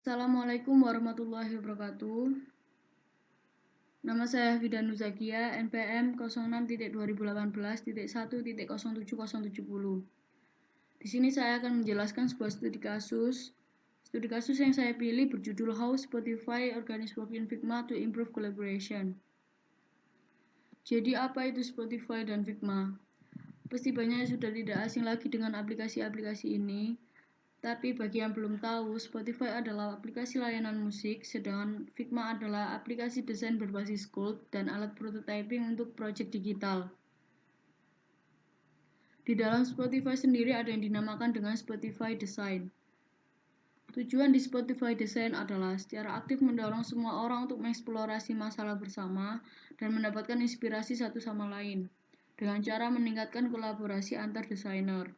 Assalamualaikum warahmatullahi wabarakatuh. Nama saya Hafida Nuzakia, NPM 06.2018.1.07070. Di sini saya akan menjelaskan sebuah studi kasus. Studi kasus yang saya pilih berjudul How Spotify Organize Work in Figma to Improve Collaboration. Jadi apa itu Spotify dan Figma? Pasti banyak sudah tidak asing lagi dengan aplikasi-aplikasi ini. Tapi bagi yang belum tahu, Spotify adalah aplikasi layanan musik, sedangkan Figma adalah aplikasi desain berbasis Sculpt dan alat prototyping untuk proyek digital. Di dalam Spotify sendiri ada yang dinamakan dengan Spotify Design. Tujuan di Spotify Design adalah secara aktif mendorong semua orang untuk mengeksplorasi masalah bersama dan mendapatkan inspirasi satu sama lain, dengan cara meningkatkan kolaborasi antar desainer.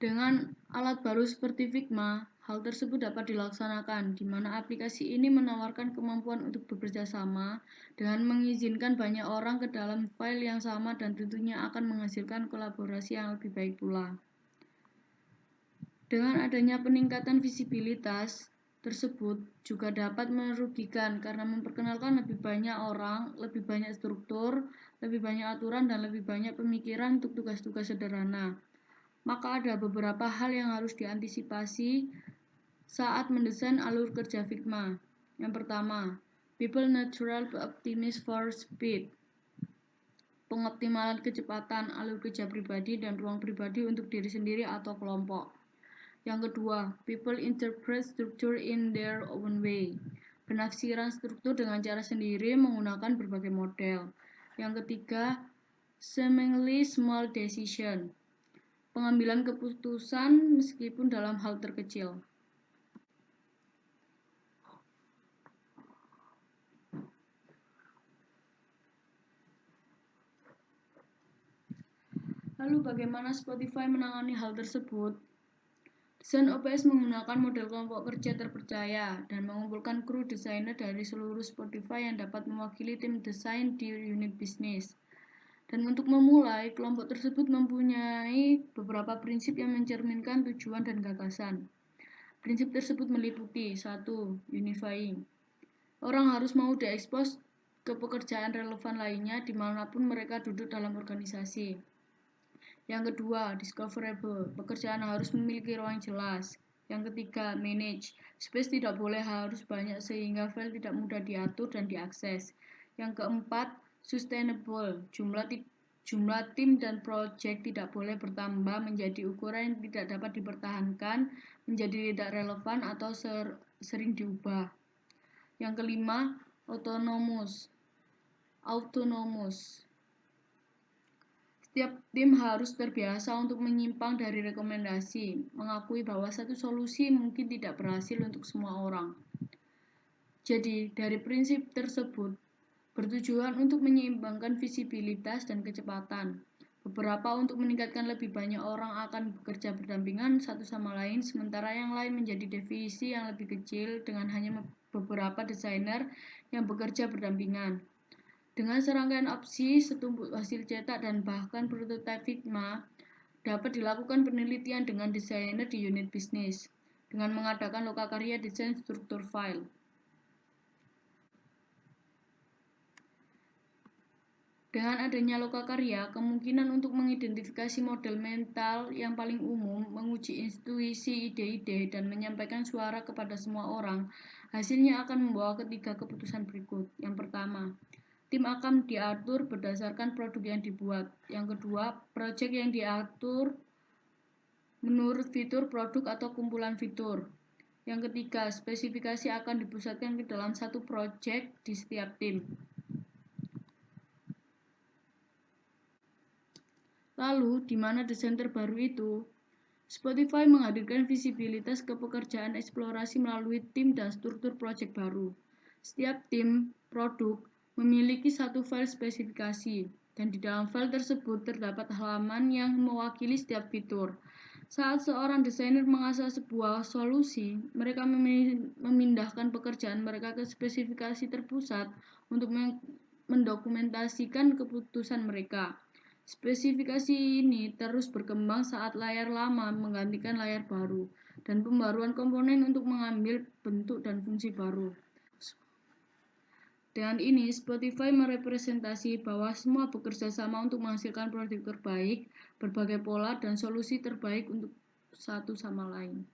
Dengan alat baru seperti Figma, hal tersebut dapat dilaksanakan, di mana aplikasi ini menawarkan kemampuan untuk bekerja sama dengan mengizinkan banyak orang ke dalam file yang sama dan tentunya akan menghasilkan kolaborasi yang lebih baik pula. Dengan adanya peningkatan visibilitas tersebut juga dapat merugikan karena memperkenalkan lebih banyak orang, lebih banyak struktur, lebih banyak aturan, dan lebih banyak pemikiran untuk tugas-tugas sederhana. Maka ada beberapa hal yang harus diantisipasi saat mendesain alur kerja Figma. Yang pertama, people natural optimist for speed. Pengoptimalan kecepatan alur kerja pribadi dan ruang pribadi untuk diri sendiri atau kelompok. Yang kedua, people interpret structure in their own way. Penafsiran struktur dengan cara sendiri menggunakan berbagai model. Yang ketiga, seemingly small decision. Pengambilan keputusan meskipun dalam hal terkecil. Lalu bagaimana Spotify menangani hal tersebut? Desain OPS menggunakan model kelompok kerja terpercaya dan mengumpulkan kru desainer dari seluruh Spotify yang dapat mewakili tim desain di unit bisnis. Dan untuk memulai, kelompok tersebut mempunyai beberapa prinsip yang mencerminkan tujuan dan gagasan. Prinsip tersebut meliputi 1. Unifying. Orang harus mau diekspos ke pekerjaan relevan lainnya dimanapun mereka duduk dalam organisasi. Yang kedua, discoverable. Pekerjaan harus memiliki ruang jelas. Yang ketiga, manage. Space tidak boleh harus banyak sehingga file tidak mudah diatur dan diakses. Yang keempat, sustainable. Jumlah tim dan project tidak boleh bertambah menjadi ukuran yang tidak dapat dipertahankan, menjadi tidak relevan atau sering diubah. Yang kelima, autonomous. Setiap tim harus terbiasa untuk menyimpang dari rekomendasi, mengakui bahwa satu solusi mungkin tidak berhasil untuk semua orang. Jadi, dari prinsip tersebut, bertujuan untuk menyeimbangkan visibilitas dan kecepatan. Beberapa untuk meningkatkan lebih banyak orang akan bekerja berdampingan satu sama lain, sementara yang lain menjadi divisi yang lebih kecil dengan hanya beberapa desainer yang bekerja berdampingan. Dengan serangkaian opsi, setumpuk hasil cetak, dan bahkan prototipe Figma, dapat dilakukan penelitian dengan desainer di unit bisnis, dengan mengadakan lokakarya desain struktur file. Dengan adanya lokakarya, kemungkinan untuk mengidentifikasi model mental yang paling umum, menguji intuisi ide-ide, dan menyampaikan suara kepada semua orang, hasilnya akan membawa ketiga keputusan berikut. Yang pertama, tim akan diatur berdasarkan produk yang dibuat. Yang kedua, proyek yang diatur menurut fitur produk atau kumpulan fitur. Yang ketiga, spesifikasi akan dipusatkan ke dalam satu proyek di setiap tim. Lalu, di mana desain terbaru itu? Spotify menghadirkan visibilitas ke pekerjaan eksplorasi melalui tim dan struktur proyek baru. Setiap tim produk memiliki satu file spesifikasi, dan di dalam file tersebut terdapat halaman yang mewakili setiap fitur. Saat seorang desainer mengasah sebuah solusi, mereka memindahkan pekerjaan mereka ke spesifikasi terpusat untuk mendokumentasikan keputusan mereka. Spesifikasi ini terus berkembang saat layar lama menggantikan layar baru, dan pembaruan komponen untuk mengambil bentuk dan fungsi baru. Dengan ini, Spotify merepresentasi bahwa semua bekerja sama untuk menghasilkan produk terbaik, berbagai pola, dan solusi terbaik untuk satu sama lain.